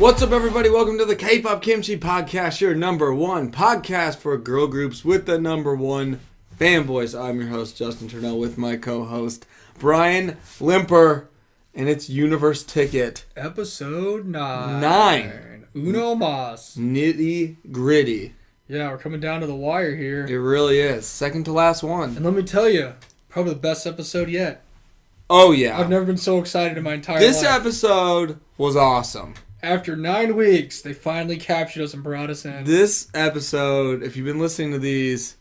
What's up, everybody? Welcome to the K-Pop Kimchi Podcast, your number one podcast for girl groups with the number one fanboys. I'm your host, Justin Turnell, with my co-host, Brian Limper, and it's Universe Ticket. Episode 9. Uno mas. Nitty gritty. Yeah, we're coming down to the wire here. It really is. Second to last one. And let me tell you, probably the best episode yet. Oh, yeah. I've never been so excited in my entire life. This episode was awesome. After 9 weeks, they finally captured us and brought us in. This episode, if you've been listening to these,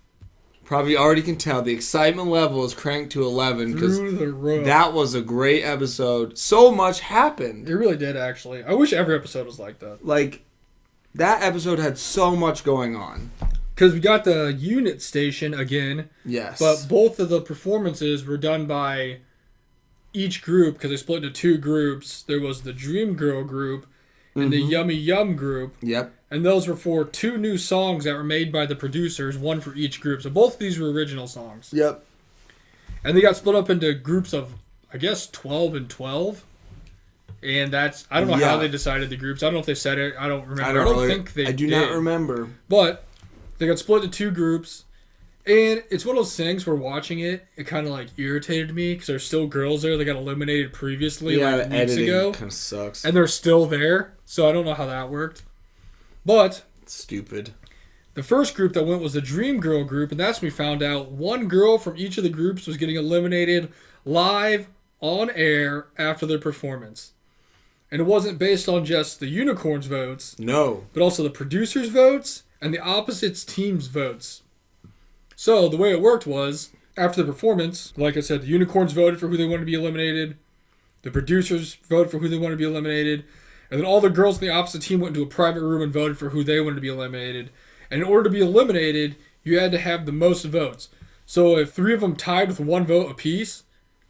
probably already can tell the excitement level is cranked to 11 because that was a great episode. So much happened. It really did, actually. I wish every episode was like that. Like, that episode had so much going on. Because we got the unit station again. Yes. But both of the performances were done by each group because they split into two groups. There was the Dream Girl group and the Yummy Yum group. Yep. And those were for two new songs that were made by the producers, one for each group. So both of these were original songs. Yep. And they got split up into groups of, I guess, 12 and 12. And that's, I don't know how they decided the groups. I don't know if they said it. I don't remember. I don't think they did. I do not remember. But they got split into two groups. And it's one of those things where watching it kind of like irritated me because there's still girls there that got eliminated previously like weeks ago. Kind of sucks. And they're still there. So I don't know how that worked. But stupid. The first group that went was the Dream Girl group, and that's when we found out one girl from each of the groups was getting eliminated live on air after their performance. And it wasn't based on just the unicorns' votes. No. But also the producers' votes and the opposites team's votes. So the way it worked was, after the performance, like I said, the unicorns voted for who they wanted to be eliminated. The producers voted for who they wanted to be eliminated. And then all the girls in the opposite team went into a private room and voted for who they wanted to be eliminated. And in order to be eliminated, you had to have the most votes. So if three of them tied with one vote apiece,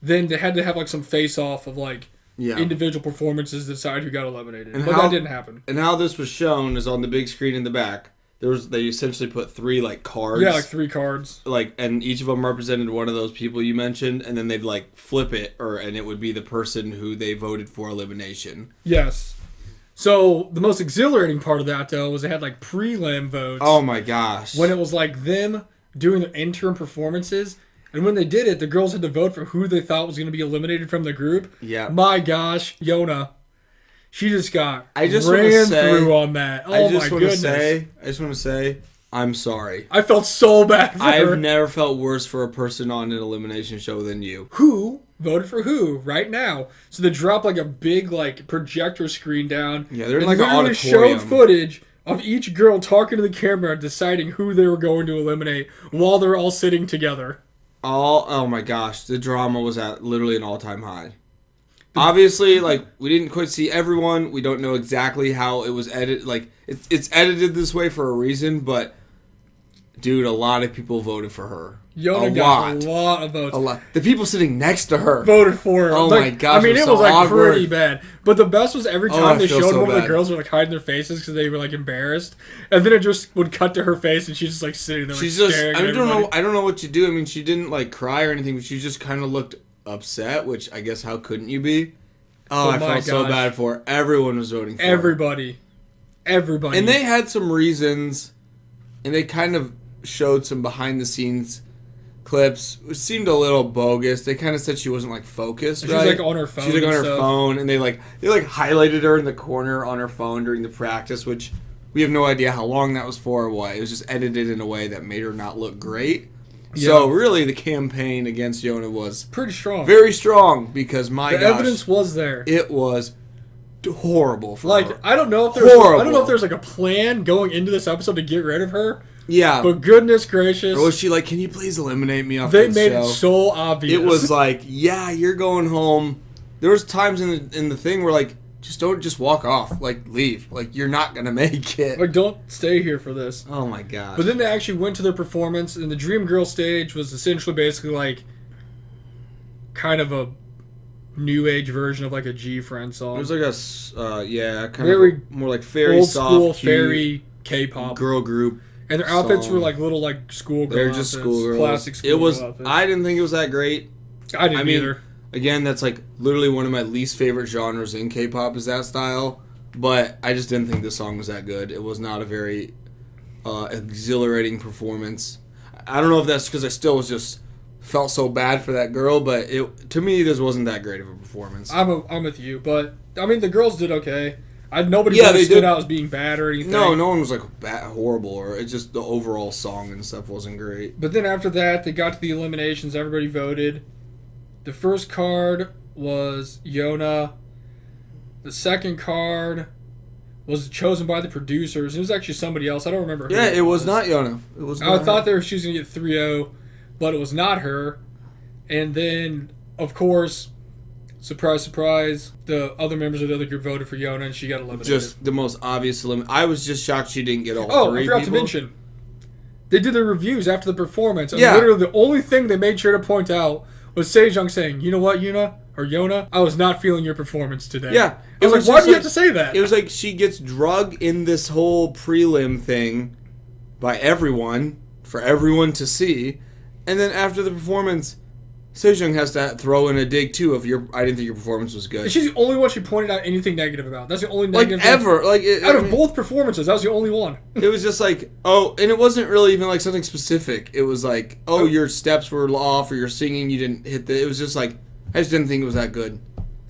then they had to have like some face-off of like individual performances to decide who got eliminated. But that didn't happen. And how this was shown is on the big screen in the back. They essentially put three like cards. Yeah, like 3 cards. Like, and each of them represented one of those people you mentioned, and then they'd like flip it, and it would be the person who they voted for elimination. Yes. So the most exhilarating part of that though was they had like prelim votes. Oh my gosh! When it was like them doing their interim performances, and when they did it, the girls had to vote for who they thought was going to be eliminated from the group. Yeah. My gosh, Yona. She just got ran through on that. Oh my goodness. I just want to say, I'm sorry. I felt so bad for her. I've never felt worse for a person on an elimination show than you. Who voted for who right now? So they dropped like a big like projector screen down. Yeah, they're in like an auditorium. Showed footage of each girl talking to the camera, deciding who they were going to eliminate while they're all sitting together. Oh my gosh, the drama was at literally an all-time high. Obviously, like, we didn't quite see everyone. We don't know exactly how it was edited. Like, it's edited this way for a reason, but, dude, a lot of people voted for her. Yona got a lot of votes. A lot. The people sitting next to her voted for her. Oh my gosh! I mean, it was like awkward. pretty bad. But the best was every time they showed one of the girls were like hiding their faces because they were like embarrassed, and then it just would cut to her face and she's just like sitting there. She's like, just. staring I at don't know. I don't know what you do. I mean, she didn't like cry or anything, but she just kind of looked upset. Which I guess how couldn't you be? Oh, I felt so bad for her. Everyone was voting for her. Everybody. And they had some reasons, and they kind of showed some behind the scenes clips, which seemed a little bogus. They kind of said she wasn't like focused. She was like on her phone. She's like on her phone, and they highlighted her in the corner on her phone during the practice, which we have no idea how long that was for or what. It was just edited in a way that made her not look great. Yeah. So really, the campaign against Yona was pretty strong, very strong, because the evidence was there. It was horrible for her. I don't know if there's like a plan going into this episode to get rid of her. Yeah. But goodness gracious. Or was she like, can you please eliminate me off this show? They made it so obvious. It was like, yeah, you're going home. There was times in the thing where like, just walk off. Like, leave. Like, you're not going to make it. Like, don't stay here for this. Oh my gosh. But then they actually went to their performance, and the Dream Girl stage was essentially basically like kind of a new age version of like a G-Friend song. It was like more like fairy old soft, school cute fairy K-pop girl group. And their outfits were like little like schoolgirl They're just schoolgirls. Classic schoolgirl outfits. I didn't think it was that great. I didn't either. Again, that's like literally one of my least favorite genres in K-pop is that style. but I just didn't think the song was that good. It was not a very exhilarating performance. I don't know if that's because I still was just felt so bad for that girl, but to me, this wasn't that great of a performance. I'm with you, but I mean, the girls did okay. Nobody really stood out as being bad or anything. No one was like horrible, or it's just the overall song and stuff wasn't great. But then after that, they got to the eliminations. Everybody voted. The first card was Yona. The second card was chosen by the producers. It was actually somebody else. I don't remember who it was not Yona. It was. I thought they were choosing to get 3-0, but it was not her. And then, of course, surprise, surprise, the other members of the other group voted for Yona, and she got eliminated. Just the most obvious elimination. I was just shocked she didn't get all three. I forgot to mention. They did the reviews after the performance, and yeah. literally the only thing they made sure to point out was Sejong saying, "You know what, Yona? I was not feeling your performance today." Yeah. I was like, why do you have to say that? It was like she gets drug in this whole prelim thing by everyone, for everyone to see, and then after the performance, Sejong has to throw in a dig too of I didn't think your performance was good. She's the only one she pointed out anything negative about. That's the only negative like ever. Out of both performances, that was the only one. It was just like, and it wasn't really even like something specific. It was like, your steps were off or your singing, you didn't hit it was just like, I just didn't think it was that good.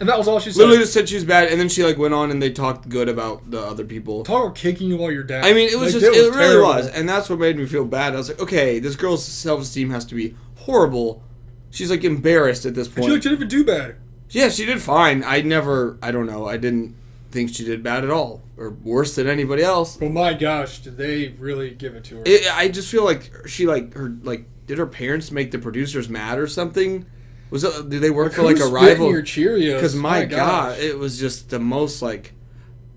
And that was all she said. Literally just said she was bad, and then she went on and they talked good about the other people. Talk about kicking you while you're down. I mean, it was it really was, and that's what made me feel bad. I was like, okay, this girl's self-esteem has to be horrible. She's like embarrassed at this point. She didn't even do bad. Yeah, she did fine. I don't know. I didn't think she did bad at all, or worse than anybody else. Well, my gosh, did they really give it to her? I just feel like she did her parents make the producers mad or something? Did they work for like a rival? Your Cheerios. Because my God, it was just the most like.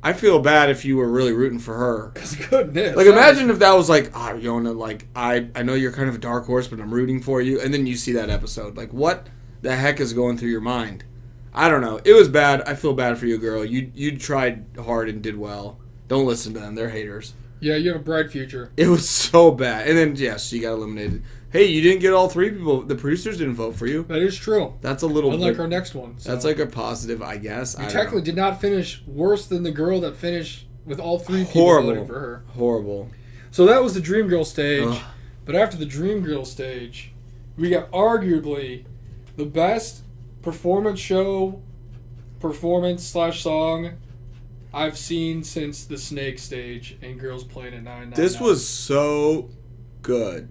I feel bad if you were really rooting for her. Goodness. Like, imagine if that was like, Yona, like, I know you're kind of a dark horse, but I'm rooting for you. And then you see that episode. Like, what the heck is going through your mind? I don't know. It was bad. I feel bad for you, girl. You tried hard and did well. Don't listen to them. They're haters. Yeah, you have a bright future. It was so bad. And then, yes, she got eliminated. Hey, you didn't get all three people. The producers didn't vote for you. That is true. That's a little unlike our next one. So. That's like a positive, I guess. You technically did not finish worse than the girl that finished with all three people voting for her. Horrible. So that was the Dream Girl stage. Ugh. But after the Dream Girl stage, we got arguably the best performance/song I've seen since the Snake stage and Girls Playing at 999. This was so good.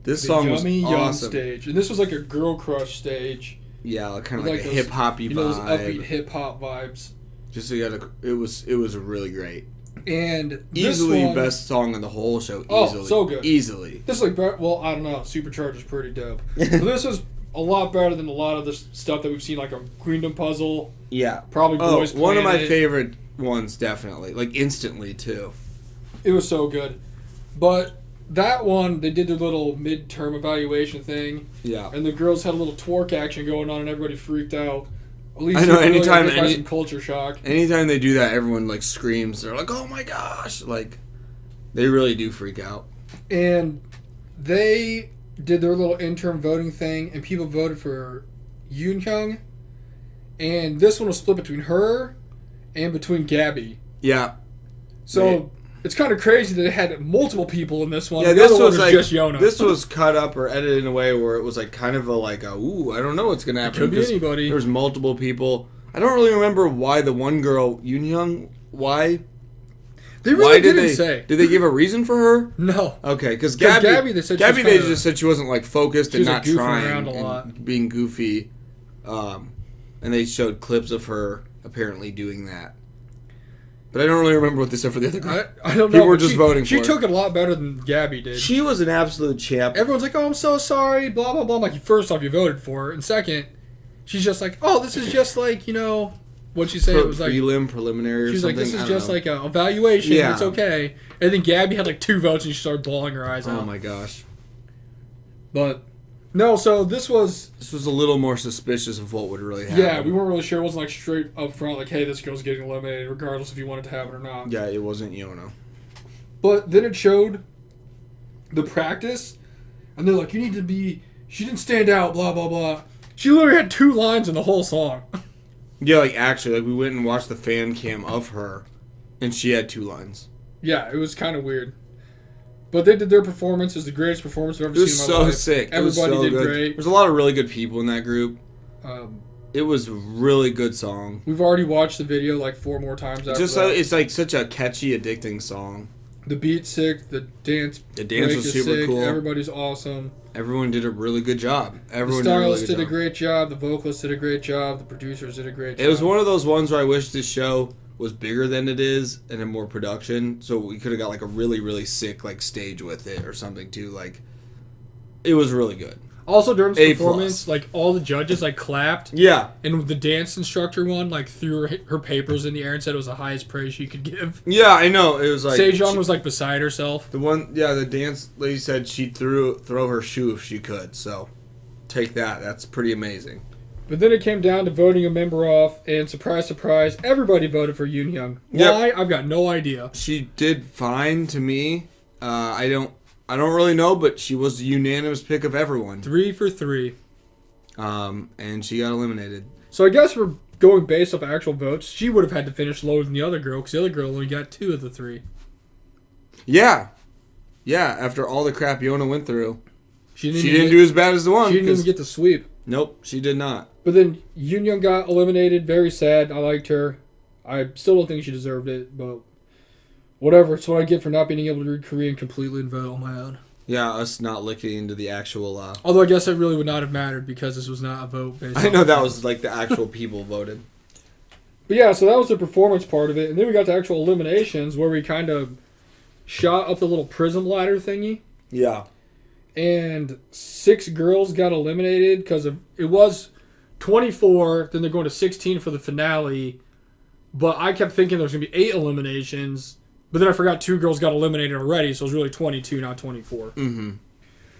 This song was Yummy awesome. Stage, and this was like a girl crush stage. Yeah, kind of like a hip hoppy vibe. Those upbeat hip hop vibes. Just it was really great. And easily best song in the whole show. Easily. Oh, so good. Easily. This is like, well, I don't know. Supercharged is pretty dope. But this is a lot better than a lot of the stuff that we've seen, like a Queendom Puzzle. Yeah. Probably Boys Planet. One of my favorite ones, definitely. Like instantly too. It was so good, but. That one, they did their little midterm evaluation thing. Yeah. And the girls had a little twerk action going on, and everybody freaked out. At least I know. Anytime, some culture shock. Anytime they do that, everyone like screams. They're like, "Oh my gosh!" Like, they really do freak out. And they did their little interim voting thing, and people voted for Yoon Kyung. And this one was split between her and between Gabby. Yeah. So. It's kind of crazy that they had multiple people in this one. Yeah, this was like just Yona. This was cut up or edited in a way where it was like kind of I don't know what's gonna happen. It could be anybody. There was multiple people. I don't really remember why the one girl Yoon, why. They really didn't say. Did they give a reason for her? No. Okay, because Gabby, they just said she wasn't like focused and not trying around a lot. And being goofy, and they showed clips of her apparently doing that. But I don't really remember what they said for the other girl. I don't know. People were just voting for her. She took it a lot better than Gabby did. She was an absolute champ. Everyone's like, "Oh, I'm so sorry," blah, blah, blah. I'm like, first off, you voted for her. And second, she's just like, "Oh, this is just like, what'd she say? It was like... preliminary or she's something. She's like, this is just like an evaluation. Yeah. It's okay. And then Gabby had like 2 votes and she started bawling her eyes out. Oh my gosh. But... No, so this was a little more suspicious of what would really happen. Yeah, we weren't really sure. It wasn't like straight up front, like, hey, this girl's getting eliminated, regardless if you wanted to have it or not. Yeah, it wasn't Yona. But then it showed the practice, and they're like, she didn't stand out, blah, blah, blah. She literally had 2 lines in the whole song. Yeah, like actually, like we went and watched the fan cam of her, And she had 2 lines. Yeah, it was kind of weird. But they did their performance. It was the greatest performance I've ever seen in my life. It was so sick. Everybody did good. great. There's a lot of really good people in that group. Um, It was a really good song. We've already watched the video like 4 more times after that. It's like such a catchy, addicting song. The beat's sick. The dance was super sick. cool. Everybody's awesome. Everyone did a really good job. The stylist did a great job. The vocalist did a great job. The producers did a great job. It was one of those ones where I wish this show was bigger than it is and had more production, so we could have got like a really, really sick like stage with it or something too. Like, it was really good. Also during this performance, like all the judges like clapped. Yeah. And the dance instructor one like threw her papers in the air and said it was the highest praise she could give. Yeah, I know. It was like Sejong was like beside herself. The dance lady said she'd throw her shoe if she could. So, take that. That's pretty amazing. But then it came down to voting a member off, and surprise, surprise, everybody voted for Yoon Young. Why? Yep. I've got no idea. She did fine to me. I don't really know, but she was the unanimous pick of everyone. 3 for 3. And she got eliminated. So I guess we're going based off actual votes. She would have had to finish lower than the other girl, because the other girl only got 2 of the 3. Yeah. Yeah, after all the crap Yona went through. She didn't do as bad as the one. She didn't even get the sweep. Nope, she did not. But then Yoon Young got eliminated. Very sad. I liked her. I still don't think she deserved it, but whatever. It's what I get for not being able to read Korean completely and vote on my own. Yeah, us not looking into the actual... Although I guess it really would not have mattered because this was not a vote based I know that was like the actual people voted. But yeah, so that was the performance part of it. And then we got to actual eliminations where we kind of shot up the little PRISM ladder thingy. Yeah. And 6 girls got eliminated because it was 24, then they're going to 16 for the finale. But I kept thinking there was going to be 8 eliminations. But then I forgot 2 girls got eliminated already, so it was really 22, not 24. Mm-hmm.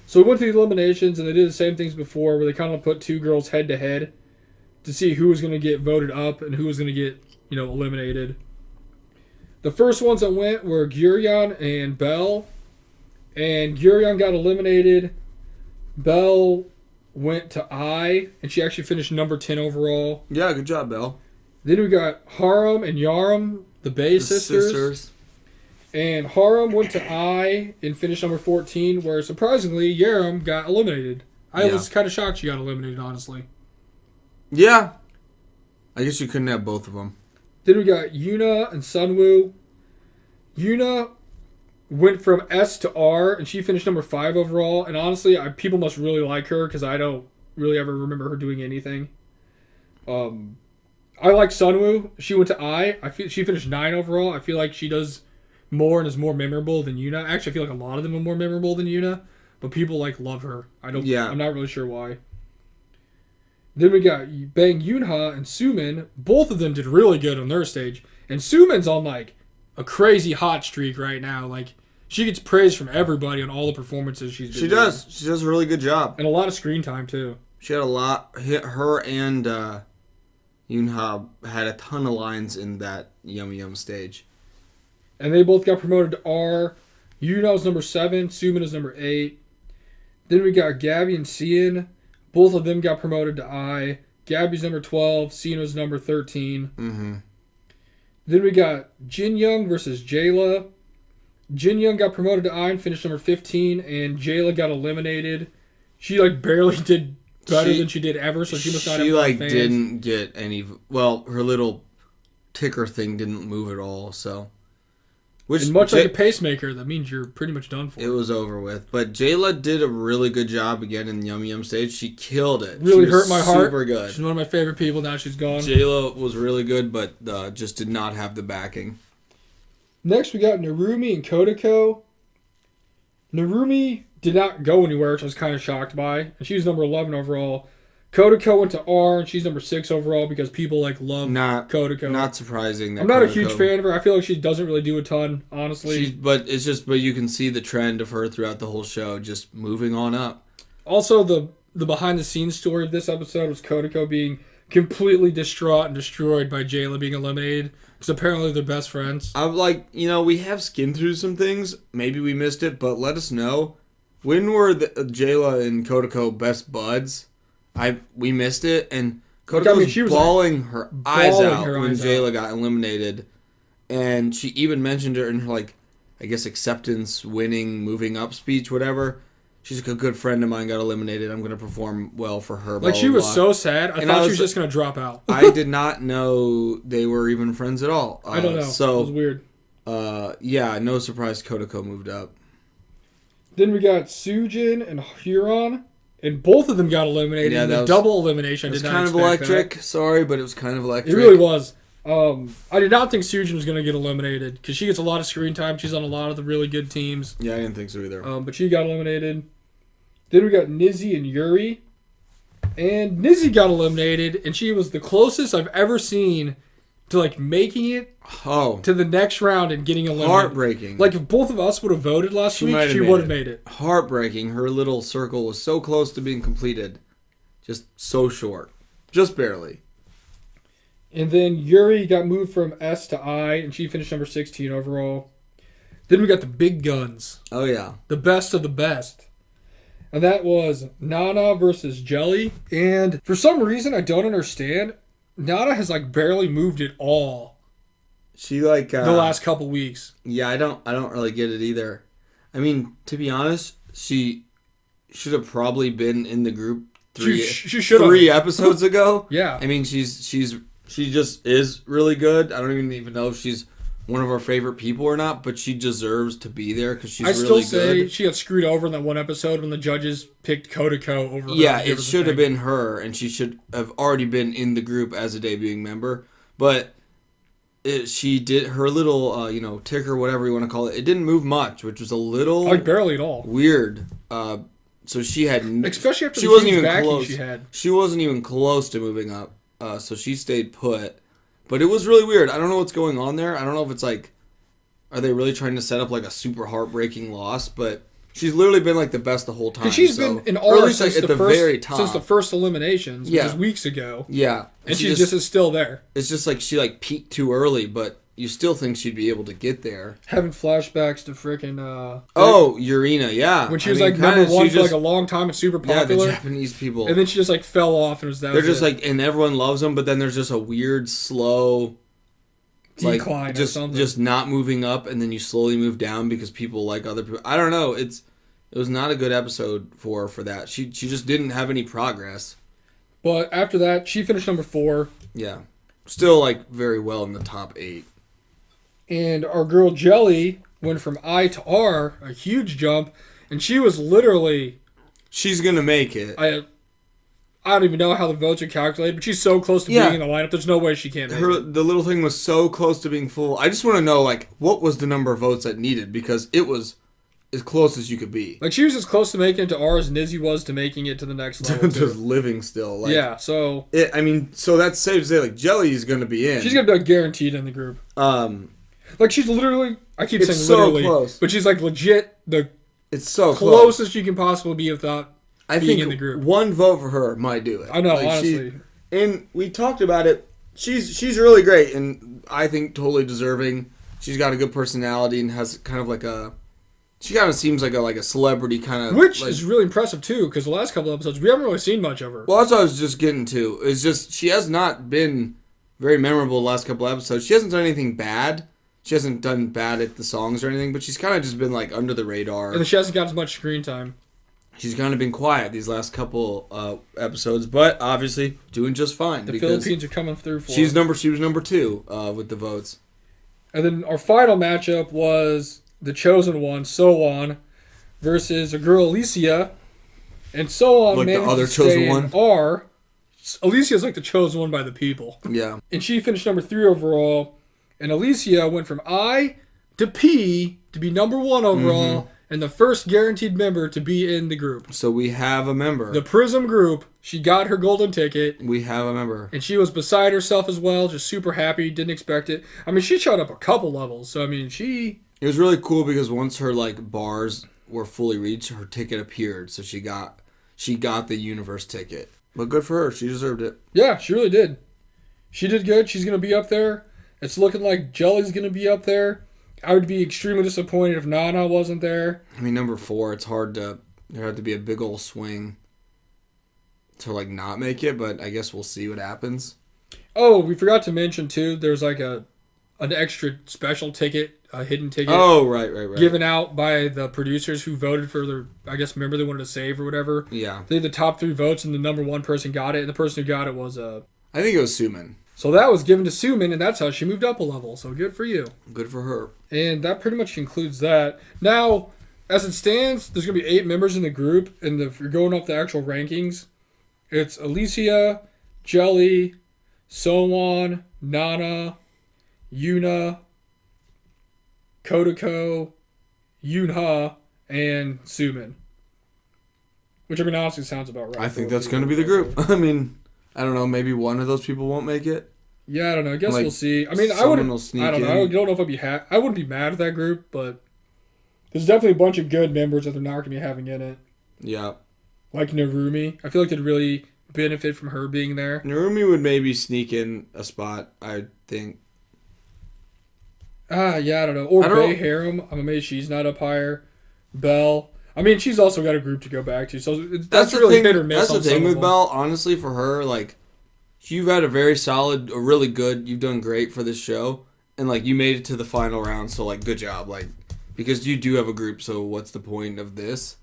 So we went through the eliminations, and they did the same things before, where they kind of put 2 girls head-to-head to see who was going to get voted up and who was going to get, eliminated. The first ones that went were Guryeon and Belle. And Guryeon got eliminated. Belle went to I, and she actually finished number 10 overall. Yeah, good job, Belle. Then we got Harum and Yarum, the Bay sisters. And Harum went to I and finished number 14, where surprisingly, Yarum got eliminated. I was kind of shocked she got eliminated, honestly. Yeah. I guess you couldn't have both of them. Then we got Yuna and Sunwoo. Yuna went from S to R, and she finished number 5 overall. And honestly, people must really like her, because I don't really ever remember her doing anything. I like Sunwoo. She went to I. She finished 9 overall. I feel like she does more and is more memorable than Yuna. Actually, I feel like a lot of them are more memorable than Yuna, but people love her. I'm not really sure why. Then we got Bang Yoonha and Sumin. Both of them did really good on their stage, and Sumin's on a crazy hot streak right now. She gets praise from everybody on all the performances she's been doing. She does a really good job, and a lot of screen time too. She had a lot. Her and Yoonha had a ton of lines in that Yum Yum stage. And they both got promoted to R. Yuna was number 7. Sumin is number 8. Then we got Gabby and Cian. Both of them got promoted to I. Gabby's number 12. Cian was number 13. Mm-hmm. Then we got Jin Young versus Jayla. Jin Young got promoted to I and finished number 15. And Jayla got eliminated. She barely did better than she did ever, so she must not have fans. She didn't get any... Well, her little ticker thing didn't move at all, so... And much like a pacemaker, that means you're pretty much done for. It was over with. But Jayla did a really good job again in the Yum Yum stage. She killed it. Really hurt my heart. Super good. She's one of my favorite people. Now she's gone. Jayla was really good, but just did not have the backing. Next, we got Narumi and Kodako. Narumi did not go anywhere, which I was kind of shocked by. And she was number 11 overall. Kodako went to R, and she's number 6 overall because people love Kodako. Not surprising. I'm not a huge fan of her. I feel like she doesn't really do a ton, honestly. But you can see the trend of her throughout the whole show, just moving on up. Also, the behind the scenes story of this episode was Kodako being completely distraught and destroyed by Jayla being eliminated because apparently they're best friends. I'm we have skimmed through some things. Maybe we missed it, but let us know. When were Jayla and Kodako best buds? We missed it, and Kodako was bawling her eyes out when Jayla got eliminated, And she even mentioned it in her, like, I guess, acceptance, winning, moving up speech, whatever. She's like, a good friend of mine got eliminated. I'm going to perform well for her. Like, she was so sad. I thought she was just going to drop out. I did not know they were even friends at all. I don't know. So, it was weird. Yeah, no surprise Kotoko moved up. Then we got Sujin and Huron, and both of them got eliminated in the double elimination. It was kind of electric. Sorry, but it was kind of electric. It really was. I did not think Sujin was going to get eliminated because she gets a lot of screen time. She's on a lot of the really good teams. Yeah, I didn't think so either. But she got eliminated. Then we got Nizzy and Yuri. And Nizzy got eliminated, and she was the closest I've ever seen to, like, making it to the next round and getting eliminated. Heartbreaking. Like, if both of us would have voted last week, she would have made it. Heartbreaking. Her little circle was so close to being completed. Just so short. Just barely. And then Yuri got moved from S to I, and she finished number 16 overall. Then we got the big guns. Oh, yeah. The best of the best. And that was Nana versus Jelly. And for some reason, I don't understand, Nana has, like, barely moved at all. She, like... the last couple weeks. Yeah, I don't really get it either. I mean, to be honest, she should have probably been in the group three episodes ago. Yeah. I mean, she just is really good. I don't even know if she's one of our favorite people or not, but she deserves to be there because she's really good. I still say she got screwed over in that one episode when the judges picked Kotoko over her. Yeah, it should have been her, and she should have already been in the group as a debuting member. But she did her little, ticker, whatever you want to call it. It didn't move much, which was a little barely at all weird. So she had, especially after she the wasn't even close. She wasn't even close to moving up. So she stayed put. But it was really weird. I don't know what's going on there. I don't know if it's like, are they really trying to set up like a super heartbreaking loss? But she's literally been like the best the whole time. Because she's been in R since the first eliminations, which was weeks ago. Yeah. And she just is still there. It's just like she like peaked too early, but you still think she'd be able to get there. Having flashbacks to freaking... Urina, yeah. When she was like number one for like a long time and super popular. Yeah, the Japanese people. And then she just like fell off and they're just like, and everyone loves them, but then there's just a weird, slow... decline like, just not moving up, and then you slowly move down because people like other people. I don't know. It was not a good episode for that. She just didn't have any progress. But after that, she finished number 4. Yeah. Still like very well in the top 8. And our girl Jelly went from I to R, a huge jump, and she was literally... She's going to make it. I don't even know how the votes are calculated, but she's so close to being in the lineup, there's no way she can't make it. The little thing was so close to being full. I just want to know, like, what was the number of votes that needed? Because it was as close as you could be. Like, she was as close to making it to R as Nizzy was to making it to the next level. Just living still. Like, yeah, so... so that's safe to say, like, Jelly's going to be in. She's going to be guaranteed in the group. Like, she's literally... I keep saying literally. Close. But she's, like, legit it's so closest you can possibly be without being in the group. One vote for her might do it. I know, like, honestly. And we talked about it. She's really great, and I think totally deserving. She's got a good personality and has kind of like a... She kind of seems like a celebrity kind of... Which is really impressive, too, because the last couple episodes, we haven't really seen much of her. Well, that's what I was just getting to. It's just, she has not been very memorable the last couple episodes. She hasn't done anything bad. She hasn't done bad at the songs or anything, but she's kind of just been, like, under the radar. And she hasn't got as much screen time. She's kind of been quiet these last couple episodes, but obviously doing just fine. The Philippines are coming through for her. She was number 2 with the votes. And then our final matchup was the chosen one, So-won, versus a girl, Alicia. And So-won like managed the other to chosen stay one. in R. Alicia's like the chosen one by the people. Yeah. And she finished number 3 overall. And Alicia went from I to P to be number 1 overall. Mm-hmm. And the first guaranteed member to be in the group. So we have a member. The PRISM group. She got her golden ticket. We have a member. And she was beside herself as well. Just super happy. Didn't expect it. I mean, she shot up a couple levels. So, I mean, she... It was really cool because once her, like, bars were fully reached, her ticket appeared. So she got the universe ticket. But good for her. She deserved it. Yeah, she really did. She did good. She's going to be up there. It's looking like Jelly's going to be up there. I would be extremely disappointed if Nana wasn't there. I mean, number 4, it's hard to... There had to be a big old swing to, like, not make it, but I guess we'll see what happens. Oh, we forgot to mention, too, there's, like, a an extra special ticket, a hidden ticket. Oh, right. Given out by the producers who voted for their, I guess, member they wanted to save or whatever. Yeah. They had the top 3 votes, and the number 1 person got it, and the person who got it was I think it was Suman. So that was given to Suman, and that's how she moved up a level. So good for you. Good for her. And that pretty much concludes that. Now, as it stands, there's going to be 8 members in the group, and if you're going off the actual rankings, it's Alicia, Jelly, Sowon, Nana, Yuna, Kodako, Yunha, and Suman. Which, I mean, honestly sounds about right. I think that's going to be the group. I mean, I don't know. Maybe one of those people won't make it. Yeah, I don't know. I guess Like, we'll see. I mean, I someone wouldn't. will sneak I don't know. in. I don't know if I'd be. I wouldn't be mad at that group, but there's definitely a bunch of good members that they're not going to be having in it. Yeah. Like Narumi, I feel like they'd really benefit from her being there. Narumi would maybe sneak in a spot, I think. Yeah, I don't know. Or I don't Bay know. Harem. I'm amazed she's not up higher. Belle. I mean, she's also got a group to go back to, so that's the really thing, hit or miss. That's the on some thing of with them. Belle. Honestly, for her, like, you've had a very solid, a really good, you've done great for this show. And, like, you made it to the final round, so, like, good job. Like, because you do have a group, so what's the point of this?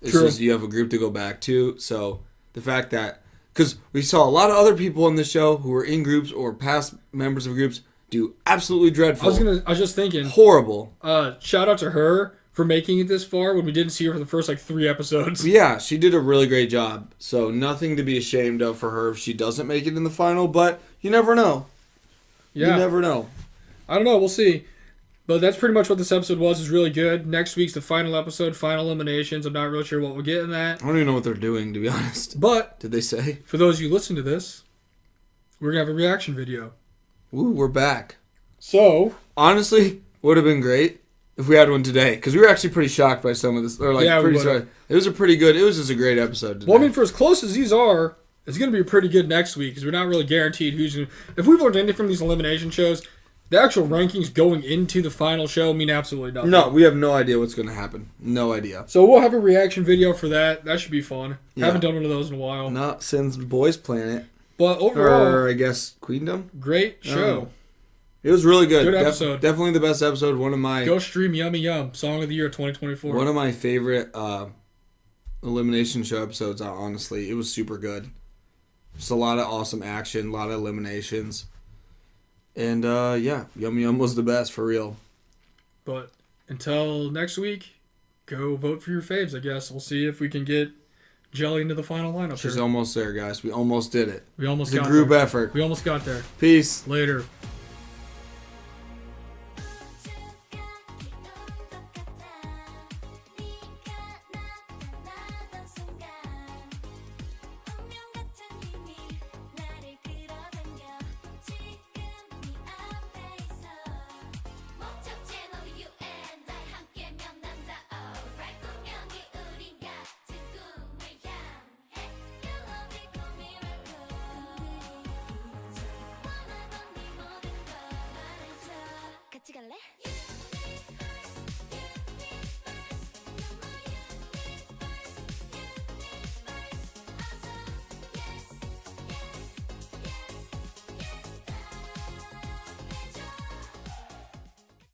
It's True. just you have a group to go back to. So, the fact that, because we saw a lot of other people on the show who were in groups or past members of groups do absolutely dreadful. I was just thinking. Horrible. Shout out to her for making it this far when we didn't see her for the first 3 episodes. But yeah, she did a really great job. So nothing to be ashamed of for her if she doesn't make it in the final, but you never know. Yeah. You never know. I don't know. We'll see. But that's pretty much what this episode was. It's really good. Next week's the final episode, final eliminations. I'm not really sure what we'll get in that. I don't even know what they're doing, to be honest. But Did they say? for those of you who listen to this, we're going to have a reaction video. Ooh, we're back. So, Honestly, would have been great if we had one today. Because we were actually pretty shocked by some of this. Or like, Yeah, we pretty would've. sorry. It was just a great episode today. well, I mean, for as close as these are, it's going to be pretty good next week because we're not really guaranteed who's going to... If we've learned anything from these elimination shows, the actual rankings going into the final show mean absolutely nothing. No, we have no idea what's going to happen. No idea. So we'll have a reaction video for that. That should be fun. Yeah. Haven't done one of those in a while. Not since Boys Planet. But overall, Or, I guess, Queendom? great show. It was really good. Good episode. Definitely the best episode. One of my... Go stream Yummy Yum, Song of the Year 2024. One of my favorite elimination show episodes, honestly. It was super good. Just a lot of awesome action, a lot of eliminations. And, yeah, Yum Yum was the best, for real. But until next week, go vote for your faves, I guess. We'll see if we can get Jelly into the final lineup. She's here. almost there, guys. We almost did it. We almost It's a got group there. effort. We almost got there. Peace. Later.